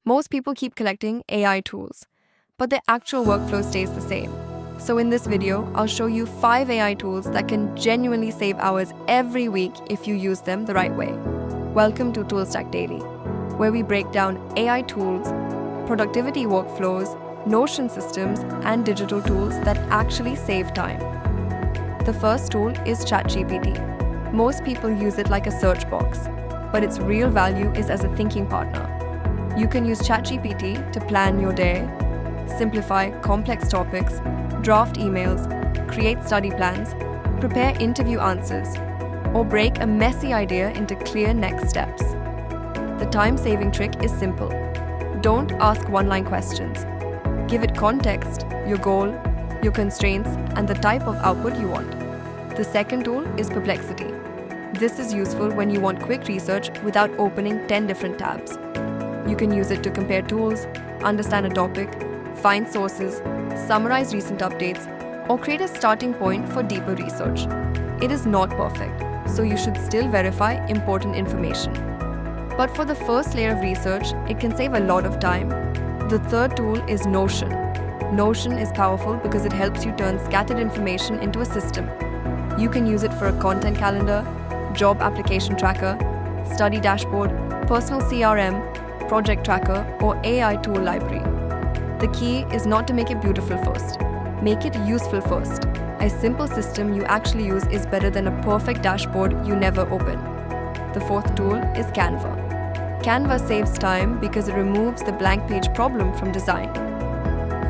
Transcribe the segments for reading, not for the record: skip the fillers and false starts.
Most people keep collecting AI tools, but the actual workflow stays the same. So in this video, I'll show you 5 AI tools that can genuinely save hours every week if you use them the right way. Welcome to ToolStack Daily, where we break down AI tools, productivity workflows, Notion systems, and digital tools that actually save time. The first tool is ChatGPT. Most people use it like a search box, but its real value is as a thinking partner. You can use ChatGPT to plan your day, simplify complex topics, draft emails, create study plans, prepare interview answers, or break a messy idea into clear next steps. The time-saving trick is simple. Don't ask one-line questions. Give it context, your goal, your constraints, and the type of output you want. The second tool is Perplexity. This is useful when you want quick research without opening 10 different tabs. You can use it to compare tools, understand a topic, find sources, summarize recent updates, or create a starting point for deeper research. It is not perfect, so you should still verify important information. But for the first layer of research, it can save a lot of time. The third tool is Notion. Notion is powerful because it helps you turn scattered information into a system. You can use it for a content calendar, job application tracker, study dashboard, personal CRM, project tracker, or AI tool library. The key is not to make it beautiful first. Make it useful first. A simple system you actually use is better than a perfect dashboard you never open. The fourth tool is Canva. Canva saves time because it removes the blank page problem from design.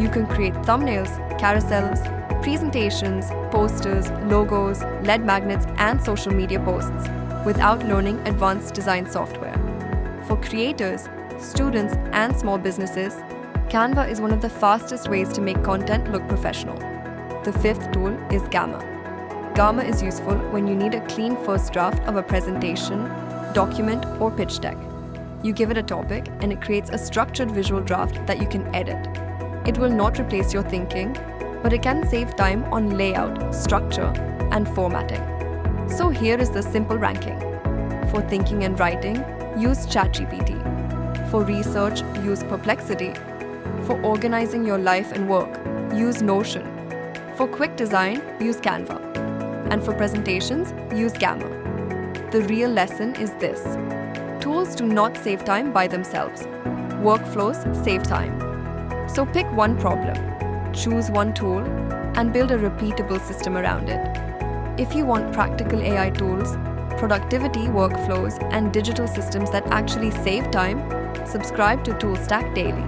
You can create thumbnails, carousels, presentations, posters, logos, LED magnets, and social media posts without learning advanced design software. For creators, students, and small businesses, Canva is one of the fastest ways to make content look professional. The fifth tool is Gamma. Gamma is useful when you need a clean first draft of a presentation, document, or pitch deck. You give it a topic and it creates a structured visual draft that you can edit. It will not replace your thinking, but it can save time on layout, structure, and formatting. So here is the simple ranking. For thinking and writing, use ChatGPT. For research, use Perplexity. For organizing your life and work, use Notion. For quick design, use Canva. And for presentations, use Gamma. The real lesson is this. Tools do not save time by themselves. Workflows save time. So pick one problem, choose one tool, and build a repeatable system around it. If you want practical AI tools, productivity workflows, and digital systems that actually save time, subscribe to ToolStack Daily.